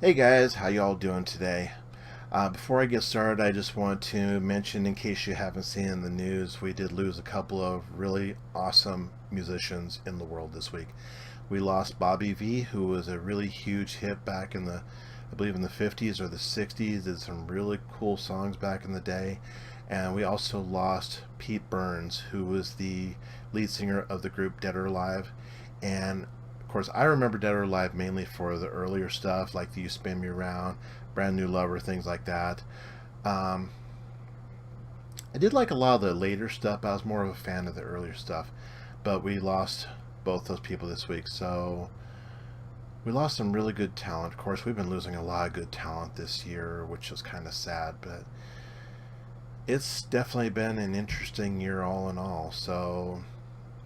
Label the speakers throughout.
Speaker 1: Hey guys, how y'all doing today? Before I get started, I just want to mention, in case you haven't seen in the news, we did lose a couple of really awesome musicians in the world this week. We lost Bobby V, who was a really huge hit back in I believe in the 50s or the 60s, did some really cool songs back in the day. And we also lost Pete Burns, who was the lead singer of the group Dead or Alive. And of course, I remember Dead or Alive mainly for the earlier stuff, like the You Spin Me Around, Brand New Lover, things like that. Um, I did like a lot of the later stuff, but I was more of a fan of the earlier stuff. But we lost both those people this week, so we lost some really good talent. Of course, we've been losing a lot of good talent this year, which is kind of sad, but it's definitely been an interesting year all in all. So,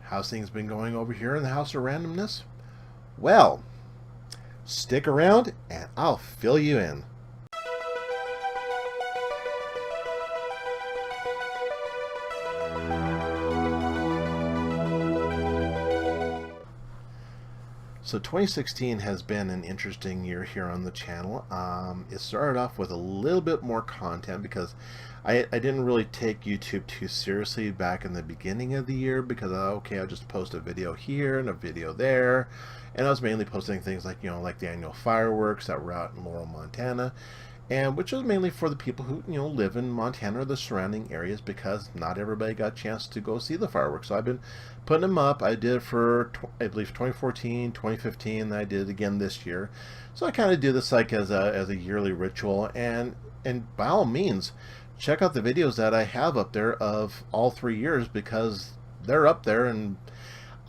Speaker 1: how's things been going over here in the House of Randomness? Well, stick around and I'll fill you in. So 2016 has been an interesting year here on the channel. It started off with a little bit more content because I didn't really take YouTube too seriously back in the beginning of the year because okay, I'll just post a video here and a video there, and I was mainly posting things like like the annual fireworks that were out in Laurel, Montana, and which was mainly for the people who live in Montana or the surrounding areas, because not everybody got a chance to go see the fireworks. So I've been putting them up. I did for I believe 2014, 2015, and I did it again this year. So I kind of do this like as a yearly ritual, and by all means, check out the videos that I have up there of all 3 years, because they're up there. And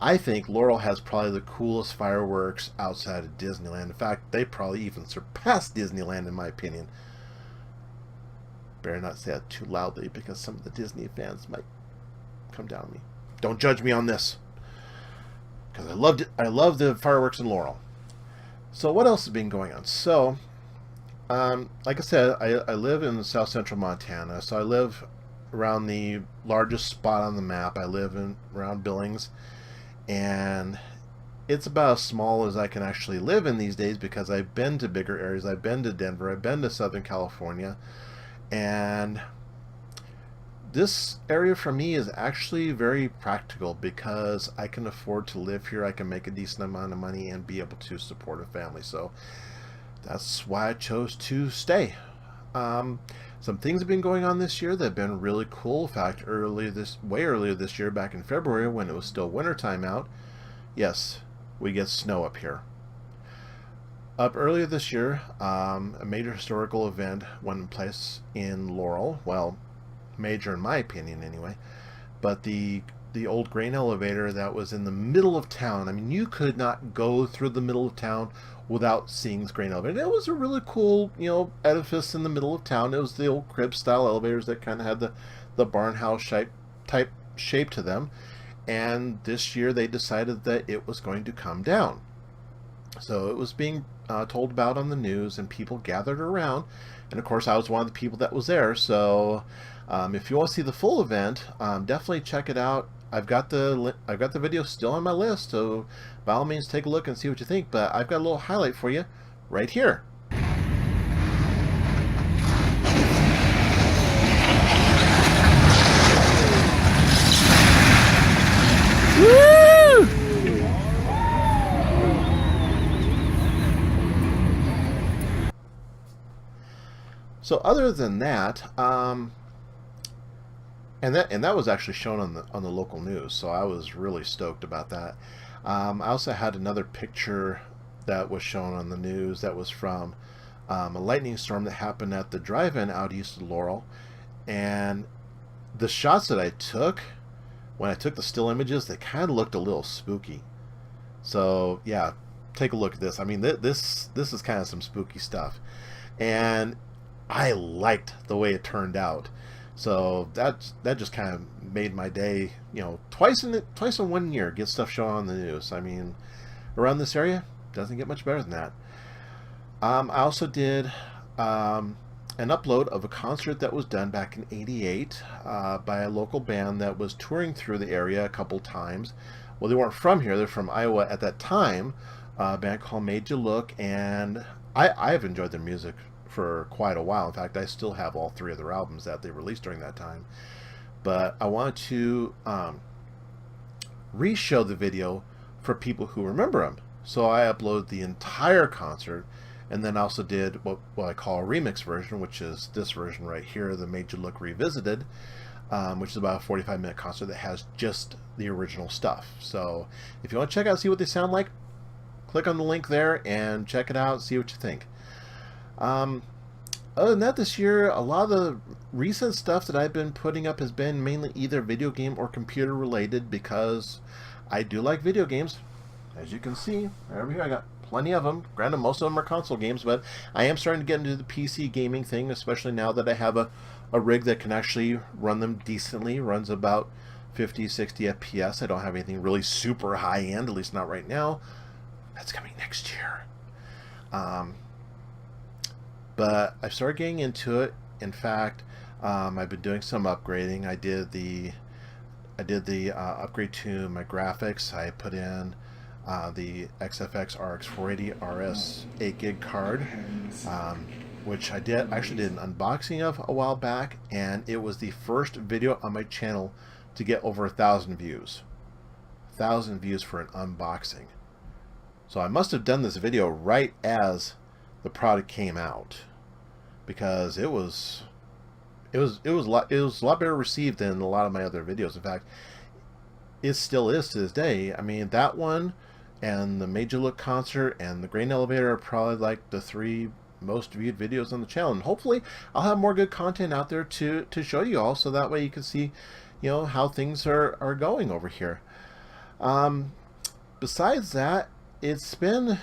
Speaker 1: I think Laurel has probably the coolest fireworks outside of Disneyland. In fact, they probably even surpass Disneyland in my opinion. Better not say that too loudly because some of the Disney fans might come down on me. Don't judge me on this, because I loved it. I love the fireworks in Laurel. So what else has been going on? So, like I said, I live in South Central Montana. So I live around the largest spot on the map. I live around Billings, and it's about as small as I can actually live in these days, because I've been to bigger areas. I've been to Denver, I've been to Southern California, and this area for me is actually very practical because I can afford to live here. I can make a decent amount of money and be able to support a family. So that's why I chose to stay. Some things have been going on this year that have been really cool. In fact, way earlier this year, back in February, when it was still wintertime out, yes, we get snow up here. Up earlier this year, a major historical event went in place in Laurel. Well, major in my opinion anyway. But the old grain elevator that was in the middle of town, I mean, you could not go through the middle of town without seeing this grain elevator. It was a really cool, edifice in the middle of town. It was the old crib style elevators that kind of had the barn house type shape to them. And this year they decided that it was going to come down. So it was being told about on the news, and people gathered around. And of course, I was one of the people that was there. So if you want to see the full event, definitely check it out. I've got the video still on my list, so by all means take a look and see what you think. But I've got a little highlight for you right here. Woo! So other than that, and that was actually shown on the local news, so I was really stoked about that. I also had another picture that was shown on the news that was from a lightning storm that happened at the drive-in out east of Laurel, and the shots that I took when I took the still images, they kind of looked a little spooky. So yeah, take a look at this. I mean, this is kind of some spooky stuff, and I liked the way it turned out. So that just kind of made my day. Twice in 1 year, get stuff shown on the news. I mean, around this area, doesn't get much better than that. I also did an upload of a concert that was done back in '88 by a local band that was touring through the area a couple times. Well, they weren't from here; they're from Iowa at that time. A band called Made You Look, and I have enjoyed their music for quite a while. In fact, I still have all 3 of their albums that they released during that time. But I wanted to re-show the video for people who remember them. So I uploaded the entire concert, and then also did what I call a remix version, which is this version right here, the Made You Look Revisited, which is about a 45-minute concert that has just the original stuff. So if you want to check out, see what they sound like, click on the link there and check it out, see what you think. Other than that, this year, a lot of the recent stuff that I've been putting up has been mainly either video game or computer related, because I do like video games. As you can see, over here I got plenty of them. Granted, most of them are console games, but I am starting to get into the PC gaming thing, especially now that I have a rig that can actually run them decently. Runs about 50, 60 FPS. I don't have anything really super high-end, at least not right now. That's coming next year. But I've started getting into it. In fact, I've been doing some upgrading. I did the upgrade to my graphics. I put in the XFX RX 480 RS 8 gig card, which I actually did an unboxing of a while back, and it was the first video on my channel to get over 1,000 views. 1,000 views for an unboxing. So I must have done this video right as the product came out, because it was a lot better received than a lot of my other videos. In fact, it still is to this day. I mean, that one and the Made You Look concert and the Grain Elevator are probably like the 3 most viewed videos on the channel, and hopefully I'll have more good content out there to show you all, so that way you can see, you know, how things are going over here. Besides that, it's been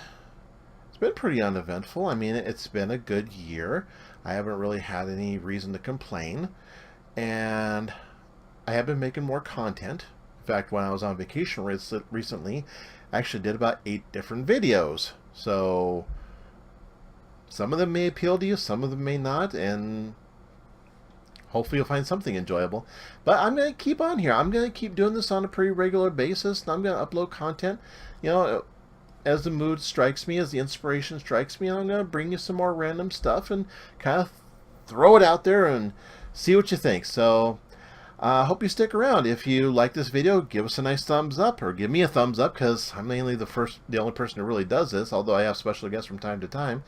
Speaker 1: pretty uneventful. I mean, it's been a good year. I haven't really had any reason to complain, and I have been making more content. In fact, when I was on vacation recently, I actually did about 8 different videos. So some of them may appeal to you, some of them may not, and hopefully you'll find something enjoyable. But I'm going to keep on here. I'm going to keep doing this on a pretty regular basis, and I'm going to upload content, you know, as the mood strikes me, as the inspiration strikes me. I'm going to bring you some more random stuff and kind of throw it out there and see what you think. So I hope you stick around. If you like this video, give us a nice thumbs up, or give me a thumbs up, because I'm mainly the only person who really does this, although I have special guests from time to time.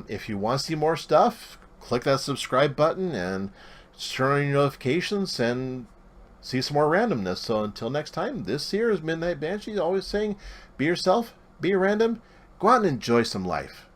Speaker 1: If you want to see more stuff, click that subscribe button and turn on your notifications and see some more randomness. So until next time, this here is Midnight Banshee, always saying, be yourself, be random, go out and enjoy some life.